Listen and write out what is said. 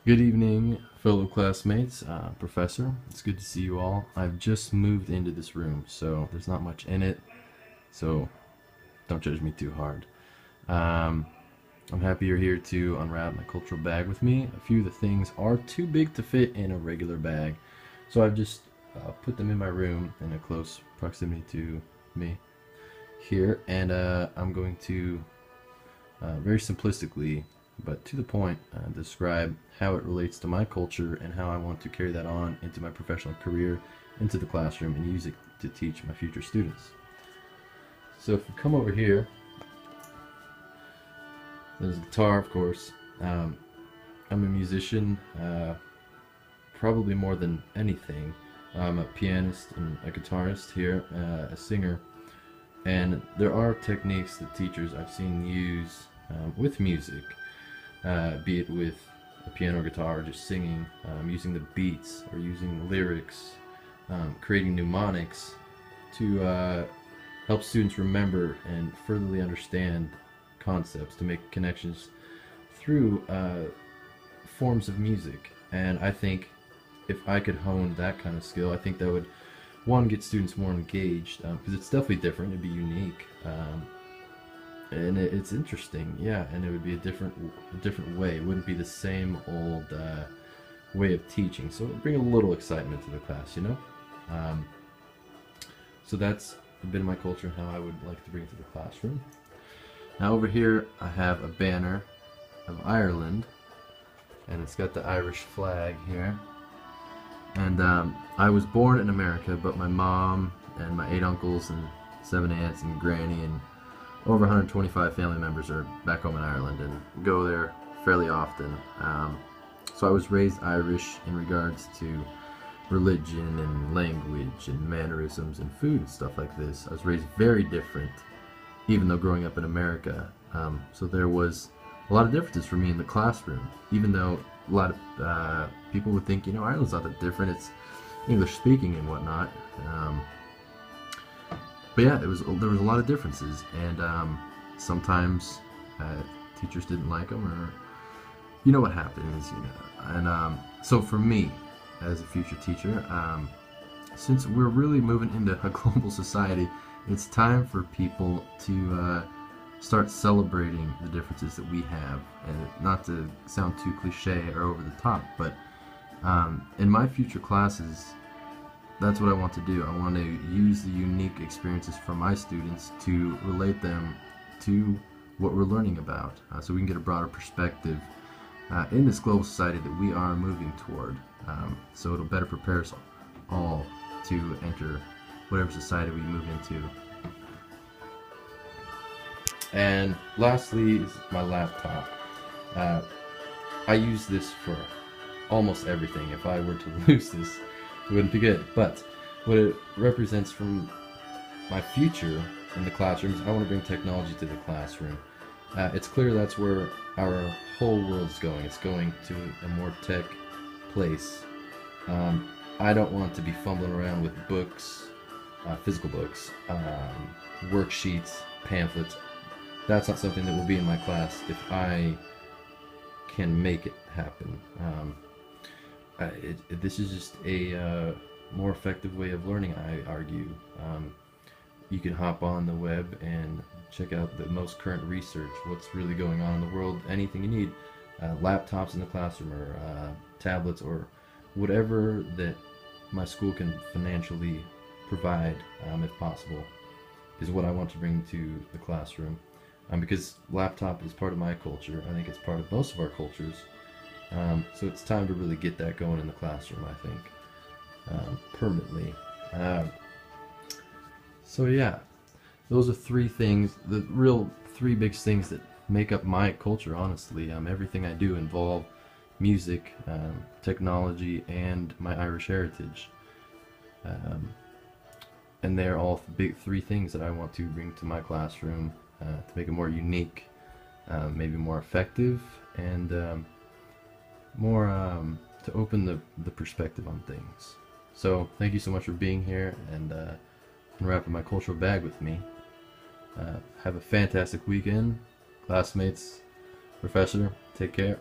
Good evening, fellow classmates, professor. It's good to see you all. I've just moved into this room, so there's not much in it, so don't judge me too hard. Um, I'm happy you're here to unwrap my cultural bag with me. A few of the things are too big to fit in a regular bag, so I've just put them in my room in a close proximity to me here, and I'm going to very simplistically but to the point, describe how it relates to my culture and how I want to carry that on into my professional career, into the classroom, and use it to teach my future students. So if you come over here, there's a guitar, of course. I'm a musician, probably more than anything. I'm a pianist and a guitarist here, a singer, and there are techniques that teachers I've seen use with music. Be it with a piano or guitar, or just singing, using the beats, or using lyrics, creating mnemonics to help students remember and furtherly understand concepts, to make connections through forms of music. And I think if I could hone that kind of skill, I think that would, one, get students more engaged, because it's definitely different, it'd be unique. And it's interesting, yeah, and it would be a different way. It wouldn't be the same old way of teaching, so it would bring a little excitement to the class, you know. So that's a bit of my culture and how I would like to bring it to the classroom. Now over here I have a banner of Ireland, and it's got the Irish flag here. And I was born in America, but my mom and my 8 uncles and 7 aunts and granny and over 125 family members are back home in Ireland and go there fairly often. So I was raised Irish in regards to religion and language and mannerisms and food and stuff like this. I was raised very different, even though growing up in America. So there was a lot of differences for me in the classroom, even though a lot of people would think, you know, Ireland's not that different, it's English speaking and whatnot. But yeah, there was a lot of differences, and sometimes teachers didn't like them, or you know what happens, you know. And so for me, as a future teacher, since we're really moving into a global society, it's time for people to start celebrating the differences that we have, and not to sound too cliche or over the top, but in my future classes, that's what I want to do. I want to use the unique experiences from my students to relate them to what we're learning about, so we can get a broader perspective in this global society that we are moving toward. So it'll better prepare us all to enter whatever society we move into. And lastly is my laptop. I use this for almost everything. If I were to lose this, it wouldn't be good. But what it represents from my future in the classroom is I want to bring technology to the classroom. It's clear that's where our whole world's going. It's going to a more tech place. I don't want to be fumbling around with books, physical books, worksheets, pamphlets. That's not something that will be in my class if I can make it happen. This is just a more effective way of learning, I argue. You can hop on the web and check out the most current research, what's really going on in the world, anything you need. Laptops in the classroom, or tablets, or whatever that my school can financially provide, if possible, is what I want to bring to the classroom. Because laptop is part of my culture. I think it's part of most of our cultures. So it's time to really get that going in the classroom, I think, permanently. So yeah, those are 3 things, the real 3 big things that make up my culture, honestly. Everything I do involve music, technology, and my Irish heritage. And they're all big 3 things that I want to bring to my classroom to make it more unique, maybe more effective, and more to open the perspective on things. So thank you so much for being here and unwrapping my cultural bag with me. Have a fantastic weekend, classmates, professor. Take care.